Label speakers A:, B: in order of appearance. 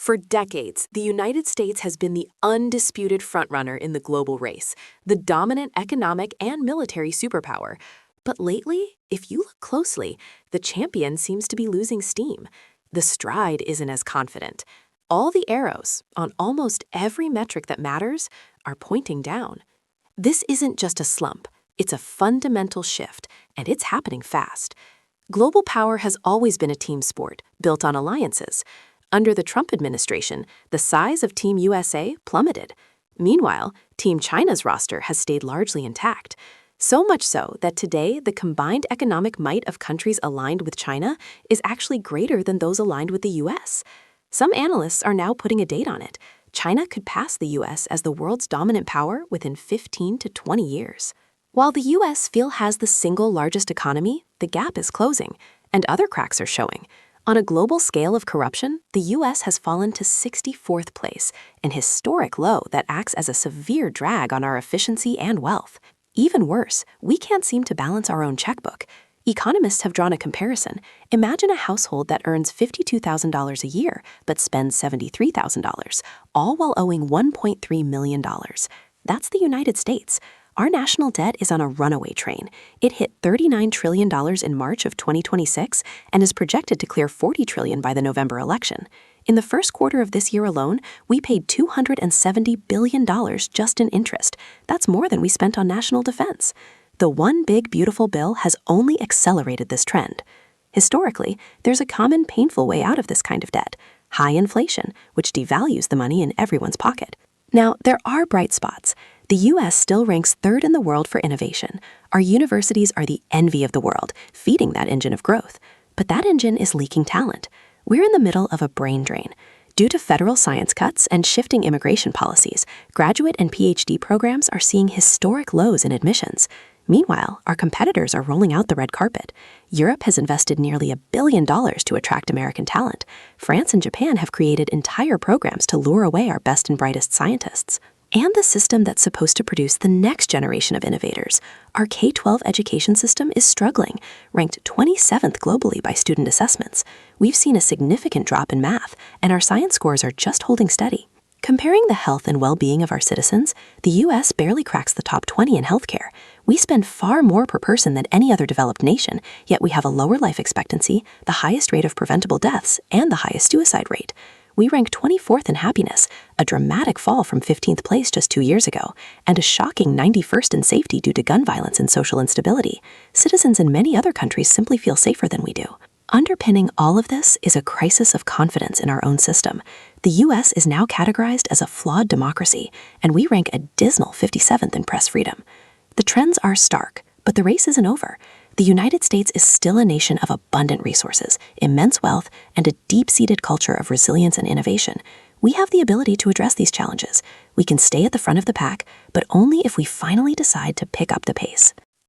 A: For decades, the United States has been the undisputed frontrunner in the global race, the dominant economic and military superpower. But lately, if you look closely, the champion seems to be losing steam. The stride isn't as confident. All the arrows, on almost every metric that matters, are pointing down. This isn't just a slump, it's a fundamental shift, and it's happening fast. Global power has always been a team sport, built on alliances. Under the Trump administration, the size of Team USA plummeted. Meanwhile, Team China's roster has stayed largely intact. So much so that today, the combined economic might of countries aligned with China is actually greater than those aligned with the US. Some analysts are now putting a date on it. China could pass the US as the world's dominant power within 15 to 20 years. While the US still has the single largest economy, the gap is closing, and other cracks are showing. On a global scale of corruption, the US has fallen to 64th place, an historic low that acts as a severe drag on our efficiency and wealth. Even worse, we can't seem to balance our own checkbook. Economists have drawn a comparison. Imagine a household that earns $52,000 a year but spends $73,000, all while owing $1.3 million. That's the United States. Our national debt is on a runaway train. It hit $39 trillion in March of 2026 and is projected to clear $40 trillion by the November election. In the first quarter of this year alone, we paid $270 billion just in interest. That's more than we spent on national defense. The One Big Beautiful Bill has only accelerated this trend. Historically, there's a common painful way out of this kind of debt: high inflation, which devalues the money in everyone's pocket. Now, there are bright spots. The US still ranks third in the world for innovation. Our universities are the envy of the world, feeding that engine of growth. But that engine is leaking talent. We're in the middle of a brain drain. Due to federal science cuts and shifting immigration policies, graduate and PhD programs are seeing historic lows in admissions. Meanwhile, our competitors are rolling out the red carpet. Europe has invested nearly $1 billion to attract American talent. France and Japan have created entire programs to lure away our best and brightest scientists. And the system that's supposed to produce the next generation of innovators, our K-12 education system, is struggling, ranked 27th globally by student assessments. We've seen a significant drop in math, and our science scores are just holding steady. Comparing the health and well-being of our citizens, the US barely cracks the top 20 in healthcare. We spend far more per person than any other developed nation, yet we have a lower life expectancy, the highest rate of preventable deaths, and the highest suicide rate. We rank 24th in happiness, a dramatic fall from 15th place just 2 years ago, and a shocking 91st in safety due to gun violence and social instability. Citizens in many other countries simply feel safer than we do. Underpinning all of this is a crisis of confidence in our own system. The US is now categorized as a flawed democracy, and we rank a dismal 57th in press freedom. The trends are stark, but the race isn't over. The United States is still a nation of abundant resources, immense wealth, and a deep-seated culture of resilience and innovation. We have the ability to address these challenges. We can stay at the front of the pack, but only if we finally decide to pick up the pace.